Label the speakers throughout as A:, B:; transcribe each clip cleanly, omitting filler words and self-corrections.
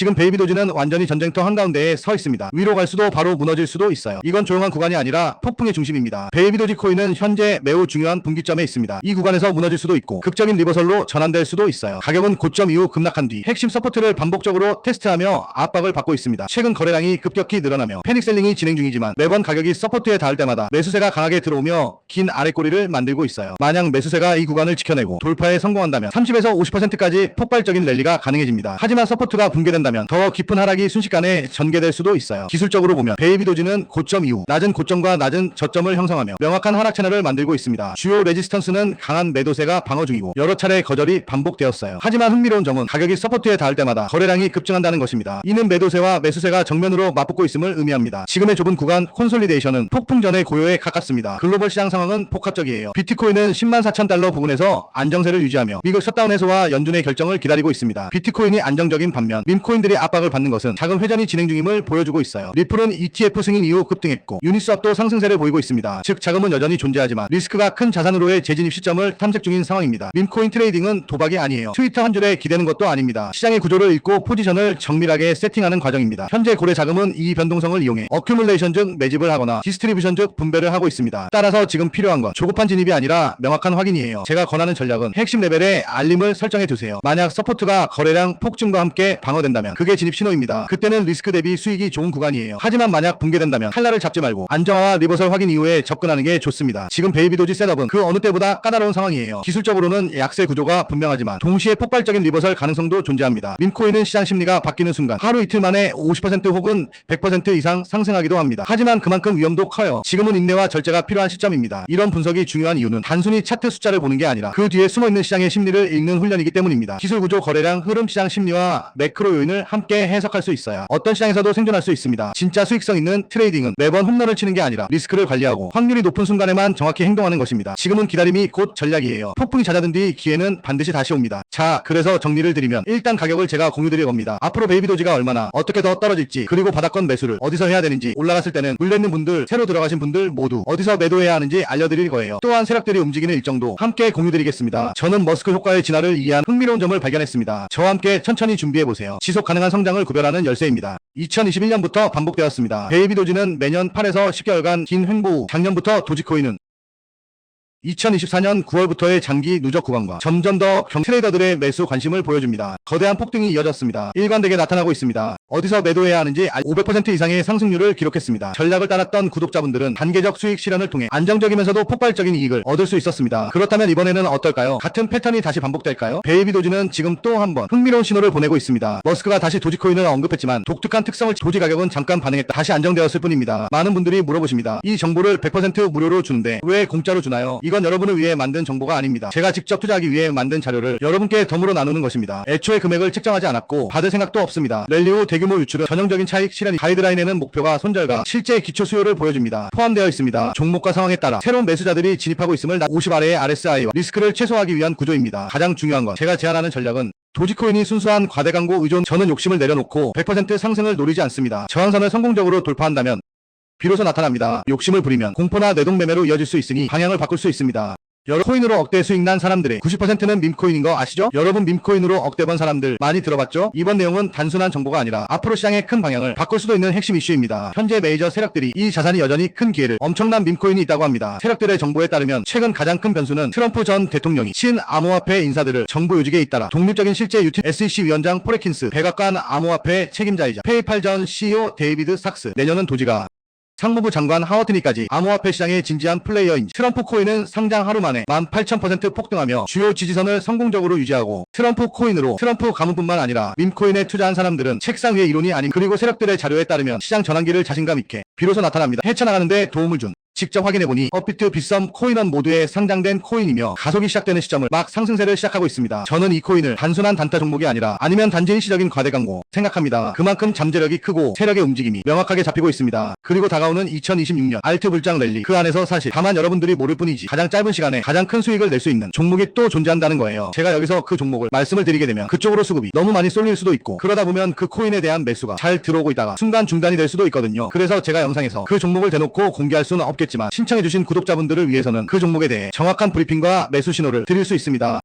A: 지금 베이비도지는 완전히 전쟁터 한가운데에 서 있습니다. 위로 갈 수도 바로 무너질 수도 있어요. 이건 조용한 구간이 아니라 폭풍의 중심입니다. 베이비도지 코인은 현재 매우 중요한 분기점에 있습니다. 이 구간에서 무너질 수도 있고 극적인 리버설로 전환될 수도 있어요. 가격은 고점 이후 급락한 뒤 핵심 서포트를 반복적으로 테스트하며 압박을 받고 있습니다. 최근 거래량이 급격히 늘어나며 패닉셀링이 진행 중이지만 매번 가격이 서포트에 닿을 때마다 매수세가 강하게 들어오며 긴 아랫꼬리를 만들고 있어요. 만약 매수세가 이 구간을 지켜내고 돌파에 성공한다면 30에서 50%까지 폭발적인 랠리가 가능해집니다. 하지만 서포트가 붕괴된다면 더 깊은 하락이 순식간에 전개될 수도 있어요. 기술적으로 보면 베이비도지는 고점 이후 낮은 고점과 낮은 저점을 형성하며 명확한 하락 채널을 만들고 있습니다. 주요 레지스턴스는 강한 매도세가 방어 중이고 여러 차례 거절이 반복되었어요. 하지만 흥미로운 점은 가격이 서포트에 닿을 때마다 거래량이 급증한다는 것입니다. 이는 매도세와 매수세가 정면으로 맞붙고 있음을 의미합니다. 지금의 좁은 구간 콘솔리데이션은 폭풍 전의 고요에 가깝습니다. 글로벌 시장 상황은 복합적이에요. 비트코인은 10만 4천 달러 부근에서 안정세를 유지하며 미국 셧다운 해소와 연준의 결정을 기다리고 있습니다. 비트코인이 안정적인 반면 밈코인들이 압박을 받는 것은 자금 회전이 진행 중임을 보여주고 있어요. 리플은 ETF 승인 이후 급등했고 유니스왑도 상승세를 보이고 있습니다. 즉 자금은 여전히 존재하지만 리스크가 큰 자산으로의 재진입 시점을 탐색 중인 상황입니다. 밈코인 트레이딩은 도박이 아니에요. 트위터 한 줄에 기대는 것도 아닙니다. 시장의 구조를 읽고 포지션을 정밀하게 세팅하는 과정입니다. 현재 고래 자금은 이 변동성을 이용해 어큐뮬레이션 즉 매집을 하거나 디스트리뷰션 즉 분배를 하고 있습니다. 따라서 지금 필요한 건 조급한 진입이 아니라 명확한 확인이에요. 제가 권하는 전략은 핵심 레벨에 알림을 설정해 두세요. 만약 서포트가 거래량 폭증과 함께 방어된다면 그게 진입 신호입니다. 그때는 리스크 대비 수익이 좋은 구간이에요. 하지만 만약 붕괴된다면 칼날을 잡지 말고 안정화와 리버설 확인 이후에 접근하는 게 좋습니다. 지금 베이비도지 셋업은 그 어느 때보다 까다로운 상황이에요. 기술적으로는 약세 구조가 분명하지만 동시에 폭발적인 리버설 가능성도 존재합니다. 밈코인은 시장 심리가 바뀌는 순간 하루 이틀 만에 50% 혹은 100% 이상 상승하기도 합니다. 하지만 그만큼 위험도 커요. 지금은 인내와 절제가 필요한 시점입니다. 이런 분석이 중요한 이유는 단순히 차트 숫자를 보는 게 아니라 그 뒤에 숨어있는 시장의 심리를 읽는 훈련이기 때문입니다. 기술 구조, 거래량, 흐름, 시장 심리와 매크로 요인을 함께 해석할 수 있어야 어떤 시장에서도 생존할 수 있습니다. 진짜 수익성 있는 트레이딩은 매번 홈런을 치는 게 아니라 리스크를 관리하고 확률이 높은 순간에만 정확히 행동하는 것입니다. 지금은 기다림이 곧 전략이에요. 폭풍이 잦아든 뒤 기회는 반드시 다시 옵니다. 자, 그래서 정리를 드리면 일단 가격을 제가 공유드릴 겁니다. 앞으로 베이비도지가 얼마나 어떻게 더 떨어질지 그리고 바닥권 매수를 어디서 해야 되는지 올라갔을 때는 물려있는 분들 새로 들어가신 분들 모두 어디서 매도해야 하는지 알려드릴 거예요. 또한 세력들이 움직이는 일정도 함께 공유드리겠습니다. 저는 머스크 효과의 진화를 이해한 흥미로운 점을 발견했습니다. 저와 함께 천천히 준비해보세요. 지속 가능한 성장을 구별하는 열쇠입니다. 2021년부터 반복되었습니다. 베이비도지는 매년 8에서 10개월간 긴 횡보 후 작년부터 도지코인은 2024년 9월부터의 장기 누적 구간과 점점 더 트레이더들의 매수 관심을 보여줍니다. 거대한 폭등이 이어졌습니다. 일관되게 나타나고 있습니다. 어디서 매도해야 하는지 500% 이상의 상승률을 기록했습니다. 전략을 따랐던 구독자분들은 단계적 수익 실현을 통해 안정적이면서도 폭발적인 이익을 얻을 수 있었습니다. 그렇다면 이번에는 어떨까요? 같은 패턴이 다시 반복될까요? 베이비도지는 지금 또 한 번 흥미로운 신호를 보내고 있습니다. 머스크가 다시 도지코인을 언급했지만 독특한 특성을 도지 가격은 잠깐 반응했다 다시 안정되었을 뿐입니다. 많은 분들이 물어보십니다. 이 정보를 100% 무료로 주는데 왜 공짜로 주나요? 이건 여러분을 위해 만든 정보가 아닙니다. 제가 직접 투자하기 위해 만든 자료를 여러분께 덤으로 나누는 것입니다. 애초에 금액을 책정하지 않았고 받을 생각도 없습니다. 랠리 후 대규모 유출은 전형적인 차익 실현 가이드라인에는 목표가 손절과 실제 기초 수요를 보여줍니다. 포함되어 있습니다. 종목과 상황에 따라 새로운 매수자들이 진입하고 있음을 50 아래의 RSI와 리스크를 최소화하기 위한 구조입니다. 가장 중요한 건 제가 제안하는 전략은 도지코인이 순수한 과대 광고 의존 저는 욕심을 내려놓고 100% 상승을 노리지 않습니다. 저항선을 성공적으로 돌파한다면 비로소 나타납니다. 욕심을 부리면 공포나 뇌동매매로 이어질 수 있으니 방향을 바꿀 수 있습니다. 여러 코인으로 억대 수익 난 사람들의 90%는 밈코인인 거 아시죠? 여러분 밈코인으로 억대 번 사람들 많이 들어봤죠? 이번 내용은 단순한 정보가 아니라 앞으로 시장의 큰 방향을 바꿀 수도 있는 핵심 이슈입니다. 현재 메이저 세력들이 이 자산이 여전히 큰 기회를 엄청난 밈코인이 있다고 합니다. 세력들의 정보에 따르면 최근 가장 큰 변수는 트럼프 전 대통령이 친암호화폐 인사들을 정부 요직에 잇따라 독립적인 실제 SEC 위원장 포레킨스, 백악관 암호화폐 책임자이자 페이팔 전 CEO 데이비드 삭스, 내년은 도지가 상무부 장관 하워트니까지 암호화폐 시장의 진지한 플레이어인지 트럼프 코인은 상장 하루 만에 18,000% 폭등하며 주요 지지선을 성공적으로 유지하고 트럼프 코인으로 트럼프 가문뿐만 아니라 밈코인에 투자한 사람들은 책상 위의 이론이 아닌 그리고 세력들의 자료에 따르면 시장 전환기를 자신감 있게 비로소 나타납니다. 헤쳐나가는데 도움을 준 직접 확인해보니 업비트, 빗썸, 코인원 모두에 상장된 코인이며 가속이 시작되는 시점을 막 상승세를 시작하고 있습니다. 저는 이 코인을 단순한 단타 종목이 아니라 아니면 단지 일시적인 과대광고 생각합니다. 그만큼 잠재력이 크고 세력의 움직임이 명확하게 잡히고 있습니다. 그리고 다가오는 2026년 알트 불장 랠리 그 안에서 사실 다만 여러분들이 모를 뿐이지 가장 짧은 시간에 가장 큰 수익을 낼 수 있는 종목이 또 존재한다는 거예요. 제가 여기서 그 종목을 말씀을 드리게 되면 그쪽으로 수급이 너무 많이 쏠릴 수도 있고 그러다 보면 그 코인에 대한 매수가 잘 들어오고 있다가 순간 중단이 될 수도 있거든요. 그래서 제가 영상에서 그 종목을 대놓고 공개할 수는 없겠지만 신청해주신 구독자분들을 위해서는 그 종목에 대해 정확한 브리핑과 매수 신호를 드릴 수 있습니다.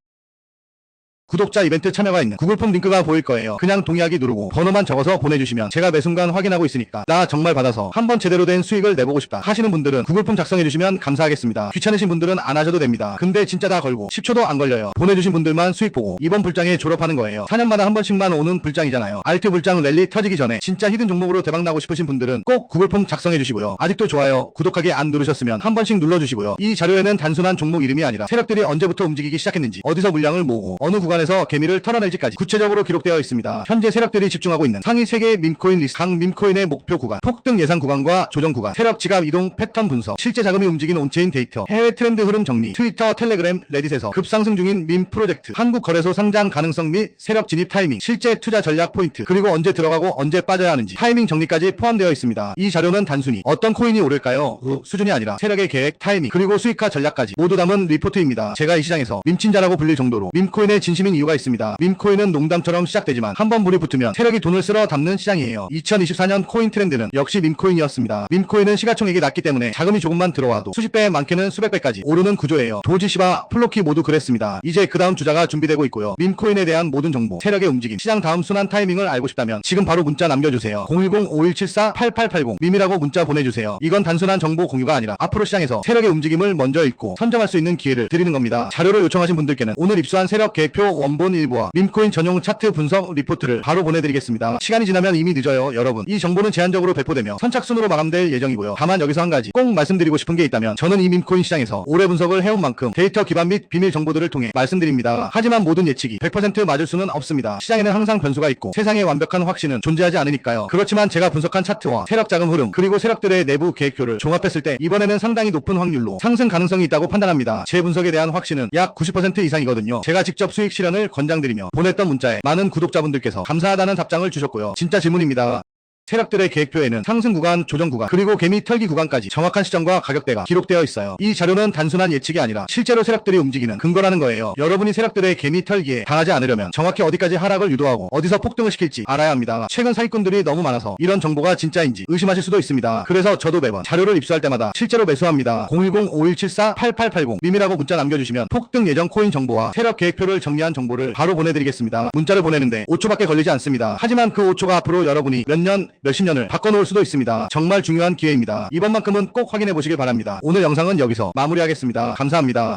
A: 구독자 이벤트 참여가 있는 구글폼 링크가 보일 거예요. 그냥 동의하기 누르고 번호만 적어서 보내주시면 제가 매 순간 확인하고 있으니까 나 정말 받아서 한번 제대로 된 수익을 내보고 싶다 하시는 분들은 구글폼 작성해주시면 감사하겠습니다. 귀찮으신 분들은 안 하셔도 됩니다. 근데 진짜 다 걸고 10초도 안 걸려요. 보내주신 분들만 수익 보고 이번 불장에 졸업하는 거예요. 4년마다 한 번씩만 오는 불장이잖아요. 알트 불장 랠리 터지기 전에 진짜 히든 종목으로 대박나고 싶으신 분들은 꼭 구글폼 작성해주시고요. 아직도 좋아요, 구독하기 안 누르셨으면 한 번씩 눌러주시고요. 이 자료에는 단순한 종목 이름이 아니라 세력들이 언제부터 움직이기 시작했는지, 어디서 물량을 모으고 어느 구간에서 개미를 털어낼지까지 구체적으로 기록되어 있습니다. 현재 세력들이 집중하고 있는 상위 3개의 밈코인 리스트, 각 밈코인의 목표 구간, 폭등 예상 구간과 조정 구간, 세력 지갑 이동 패턴 분석, 실제 자금이 움직이는 온체인 데이터, 해외 트렌드 흐름 정리, 트위터, 텔레그램, 레딧에서 급상승 중인 밈 프로젝트, 한국 거래소 상장 가능성 및 세력 진입 타이밍, 실제 투자 전략 포인트, 그리고 언제 들어가고 언제 빠져야 하는지 타이밍 정리까지 포함되어 있습니다. 이 자료는 단순히 어떤 코인이 오를까요? 수준이 아니라 세력의 계획, 타이밍, 그리고 수익화 전략까지 모두 담은 리포트입니다. 제가 이 시장에서 밈친자라고 불릴 정도로 밈코인의 진심인 이유가 있습니다. 밈코인은 농담처럼 시작되지만 한번 물이 붙으면 세력이 돈을 쓸어 담는 시장이에요. 2024년 코인 트렌드는 역시 밈코인이었습니다. 밈코인은 시가총액이 낮기 때문에 자금이 조금만 들어와도 수십 배, 많게는 수백 배까지 오르는 구조예요. 도지, 시바, 플로키 모두 그랬습니다. 이제 그 다음 주자가 준비되고 있고요. 밈코인에 대한 모든 정보, 세력의 움직임, 시장 다음 순환 타이밍을 알고 싶다면 지금 바로 문자 남겨주세요. 010-5174-8880 밈이라고 문자 보내주세요. 이건 단순한 정보 공유가 아니라 앞으로 시장에서 세력의 움직임을 먼저 읽고 선점할 수 있는 기회를 드리는 겁니다. 자료를 요청하신 분들께는 오늘 입수한 세력 계획표 원본 일부와 밈코인 전용 차트 분석 리포트를 바로 보내드리겠습니다. 시간이 지나면 이미 늦어요. 여러분, 이 정보는 제한적으로 배포되며 선착순으로 마감될 예정이고요. 다만 여기서 한 가지 꼭 말씀드리고 싶은 게 있다면, 저는 이 밈코인 시장에서 오래 분석을 해온 만큼 데이터 기반 및 비밀 정보들을 통해 말씀드립니다. 하지만 모든 예측이 100% 맞을 수는 없습니다. 시장에는 항상 변수가 있고 세상에 완벽한 확신은 존재하지 않으니까요. 그렇지만 제가 분석한 차트와 세력 자금 흐름, 그리고 세력들의 내부 계획표를 종합했을 때 이번에는 상당히 높은 확률로 상승 가능성이 있다고 판단합니다. 제 분석에 대한 확신은 약 90% 이상이거든요. 제가 직접 수익 실현을 권장드리며 보냈던 문자에 많은 구독자분들께서 감사하다는 답장을 주셨고요. 진짜 질문입니다. 세력들의 계획표에는 상승 구간, 조정 구간, 그리고 개미 털기 구간까지 정확한 시점과 가격대가 기록되어 있어요. 이 자료는 단순한 예측이 아니라 실제로 세력들이 움직이는 근거라는 거예요. 여러분이 세력들의 개미 털기에 당하지 않으려면 정확히 어디까지 하락을 유도하고 어디서 폭등을 시킬지 알아야 합니다. 최근 사기꾼들이 너무 많아서 이런 정보가 진짜인지 의심하실 수도 있습니다. 그래서 저도 매번 자료를 입수할 때마다 실제로 매수합니다. 010-5174-8880 밈이라고 문자 남겨주시면 폭등 예정 코인 정보와 세력 계획표를 정리한 정보를 바로 보내드리겠습니다. 문자를 보내는데 5초밖에 걸리지 않습니다. 하지만 그 5초가 앞으로 여러분이 몇 년, 몇십 년을 바꿔놓을 수도 있습니다. 정말 중요한 기회입니다. 이번만큼은 꼭 확인해 보시길 바랍니다. 오늘 영상은 여기서 마무리하겠습니다. 감사합니다.